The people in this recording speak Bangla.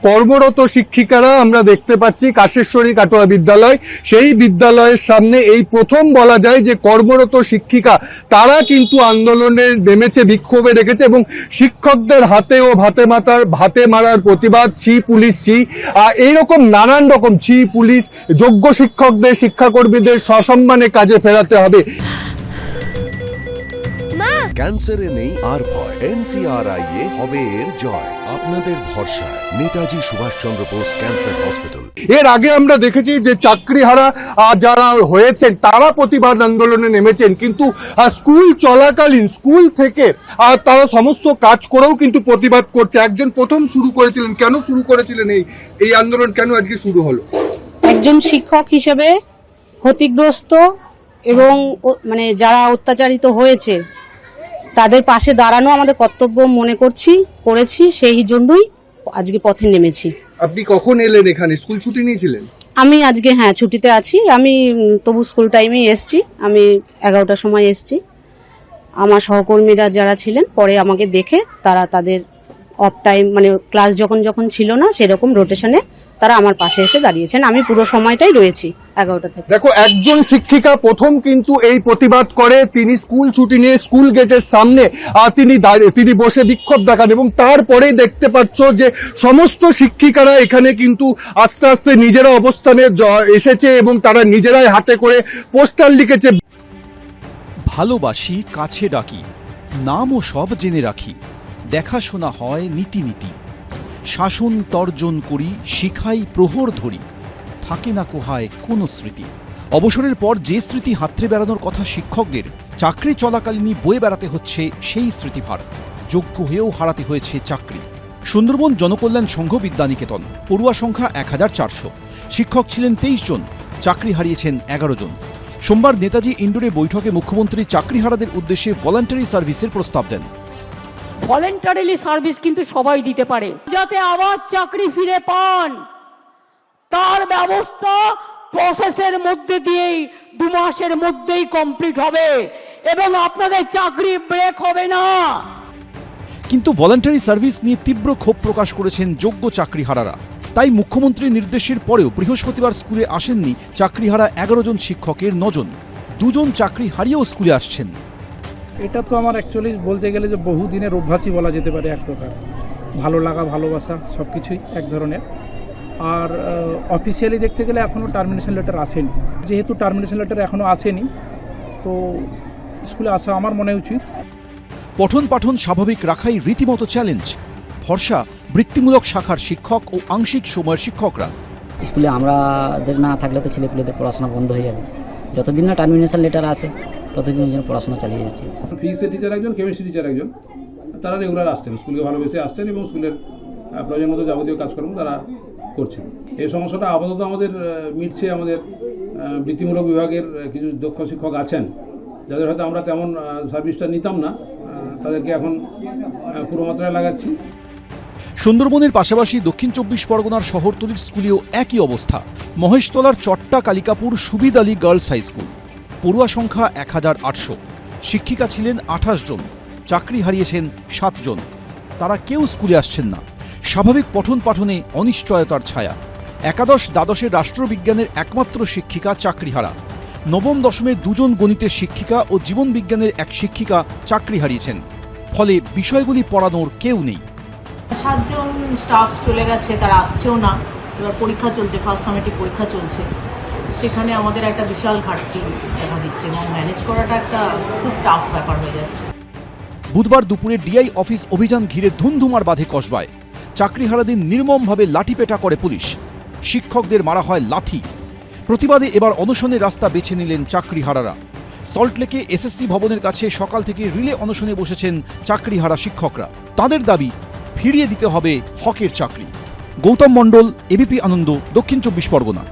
কর্মরত শিক্ষিকারা আমরা দেখতে পাচ্ছি কাশেশ্বরী কাটোয়া বিদ্যালয়, সেই বিদ্যালয়ের সামনে এই প্রথম বলা যায় যে কর্মরত শিক্ষিকা তারা কিন্তু আন্দোলনে নেমেছে, বিক্ষোভে রেখেছে এবং শিক্ষকদের হাতে ও ভাতে মারার প্রতিবাদ, ছি পুলিশ ছি, এইরকম নানান রকম ছি পুলিশ, যোগ্য শিক্ষকদের শিক্ষাকর্মীদের সসম্মানে কাজে ফেরাতে হবে। ক্যান্সারে নেই আর ভয়, NCRI হবে এর জয়। আপনাদের ভরসা নেতাজি সুভাষচন্দ্র বোস ক্যান্সার হসপিটাল। এর আগে আমরা দেখেছি যে চাকরিহারা যারা হয়েছেন তারা প্রতিবাদ আন্দোলনে নেমেছেন, কিন্তু স্কুল চলাকালীন স্কুল থেকে তারা সমস্ত কাজ করেও কিন্তু প্রতিবাদ করছে। একজন প্রথম শুরু করেছিলেন, কেন শুরু করেছিলেন এই আন্দোলন, কেন আজকে শুরু হলো? একজন শিক্ষক হিসেবে ক্ষতিগ্রস্ত এবং যারা অত্যাচারিত হয়েছে তাদের পাশে দাঁড়ানো আমাদের কর্তব্য মনে করেছি, সেই জন্যই আজকে পথে নেমেছি। আপনি কখন এলেন এখানে? স্কুল ছুটি নিয়েছিলেন? আমি আজকে ছুটিতে আছি, আমি তবু স্কুল টাইমেই এসছি, আমি 11টার সময় এসছি। আমার সহকর্মীরা যারা ছিলেন পরে আমাকে দেখে তারা তাদের অফ টাইম ক্লাস যখন ছিল না সেরকম রোটেশনে তারা আমার পাশে এসে দাঁড়িয়েছেন। আমি পুরো সময়টাই রয়েছি 11টা থেকে। দেখো, একজন শিক্ষিকা প্রথম কিন্তু এই প্রতিবাদ করে, তিনি স্কুল ছুটি নিয়ে স্কুল গেটের সামনে তিনি বসে বিক্ষোভ দেখান এবং তারপরেই দেখতে পাচ্ছ যে সমস্ত শিক্ষিকারা এখানে কিন্তু আস্তে আস্তে নিজেরা অবস্থানে এসেছে এবং তারা নিজেরাই হাতে করে পোস্টার লিখেছে। ভালোবাসি কাছে ডাকি, নামও সব জেনে রাখি, দেখাশোনা হয় নীতি নীতি, শাসন তর্জন করি, শিখাই প্রহর ধরি, থাকে না কোহায় কোনো স্মৃতি। অবসরের পর যে স্মৃতি হাতড়ে বেড়ানোর কথা শিক্ষকদের, চাকরি চলাকালীনই বয়ে বেড়াতে হচ্ছে সেই স্মৃতিভার। যোগ্য হয়েও হারাতে হয়েছে চাকরি। সুন্দরবন জনকল্যাণ সংঘ বিদ্যানিকেতন, পড়ুয়া সংখ্যা 1400, শিক্ষক ছিলেন 23 জন, চাকরি হারিয়েছেন 11 জন। সোমবার নেতাজি ইন্ডোরে বৈঠকে মুখ্যমন্ত্রী চাকরিহারাদের উদ্দেশ্যে ভলান্টারি সার্ভিসের প্রস্তাব দেন। ভলেন্টারিলি সার্ভিস কিন্তু সবাই দিতে পারে, যাতে আবার চাকরি ফিরে পান তার ব্যবস্থা প্রসেসের মধ্যে দিয়েই 2 মাসের মধ্যেই কমপ্লিট হবে এবং আপনাদের চাকরি ব্রেক হবে না। কিন্তু ভলান্টারি সার্ভিস নিয়ে তীব্র ক্ষোভ প্রকাশ করেছেন যোগ্য চাকরিহারারা। তাই মুখ্যমন্ত্রীর নির্দেশের পরেও বৃহস্পতিবার স্কুলে আসেননি চাকরিহারা 11 জন শিক্ষকের 9 জন। 2 জন চাকরি হারিয়েও স্কুলে আসছেন। এটা তো আমার অ্যাকচুয়ালি বলতে গেলে যে বহুদিনের অভ্যাসই বলা যেতে পারে, এক প্রকার ভালো লাগা ভালোবাসা সব কিছুই এক ধরনের। আর অফিসিয়ালি দেখতে গেলে এখনও টার্মিনেশন লেটার আসেনি, যেহেতু টার্মিনেশন লেটার এখনও আসেনি তো স্কুলে আসা আমার মনে উচিত। পঠন পাঠন স্বাভাবিক রাখাই রীতিমতো চ্যালেঞ্জ। ভরসা বৃত্তিমূলক শাখার শিক্ষক ও আংশিক সময়ের শিক্ষকরা। স্কুলে আমাদের না থাকলে তো ছেলেপুলেদের পড়াশোনা বন্ধ হয়ে যাবে। যতদিন না টার্মিনেশন লেটার আসে ততদিনের জন্য পড়াশোনা চালিয়ে যাচ্ছে। ফিজিক্সের টিচার একজন, কেমিস্ট্রি টিচার একজন, তারা রেগুলার আসছেন, স্কুলকে ভালোবেসে আসছেন এবং স্কুলের প্রয়োজন মতো যাবতীয় কাজকর্ম তারা করছেন। এই সমস্যাটা আপাতত আমাদের মিটছে। আমাদের বৃত্তিমূলক বিভাগের কিছু দক্ষ শিক্ষক আছেন যাদের হয়তো আমরা তেমন সার্ভিসটা নিতাম না, তাদেরকে এখন পুরো মাত্রায় লাগাচ্ছি। সুন্দরবনের পাশাপাশি দক্ষিণ 24 পরগনার শহরতলির স্কুলেও একই অবস্থা। মহেশতলার চট্টা Kalikapur Subid Ali girls high school, পড়ুয়া সংখ্যা 1800, শিক্ষিকা ছিলেন 28 জন, চাকরি হারিয়েছেন 7 জন। তারা কেউ স্কুলে আসছেন না। স্বাভাবিক পঠন পাঠনে অনিশ্চয়তার ছায়া। একাদশ দ্বাদশের রাষ্ট্রবিজ্ঞানের একমাত্র শিক্ষিকা চাকরিহারা। নবম দশমের 2 জন গণিতের শিক্ষিকা ও জীবন বিজ্ঞানের 1 শিক্ষিকা চাকরি হারিয়েছেন। ফলে বিষয়গুলি পড়ানোর কেউ নেই। 7 জন স্টাফ চলে গেছে, তারা আসছেও না। এবার পরীক্ষা চলছে, ফার্স্ট সামেটিভ পরীক্ষা চলছে, সেখানে আমাদের একটা বিশাল ঘাটতি দেখা দিচ্ছে এবং ম্যানেজ করাটা একটা খুব টাফ ব্যাপার হয়ে যাচ্ছে। বুধবার দুপুরে ডিআই অফিস অভিযান ঘিরে ধুমধুমার বাঁধে কসবায়। চাকরিহারাদের নির্মমভাবে লাঠিপেটা করে পুলিশ, শিক্ষকদের মারা হয় লাথি। প্রতিবাদে এবার অনশনের রাস্তা বেছে নিলেন চাকরিহারারা। সল্টলেকে এসএসসি ভবনের কাছে সকাল থেকে রিলে অনশনে বসেছেন চাকরিহারা শিক্ষকরা। তাদের দাবি ফিরিয়ে দিতে হবে হকের চাকরি। গৌতম মণ্ডল, এবিপি আনন্দ, দক্ষিণ 24 পরগনা।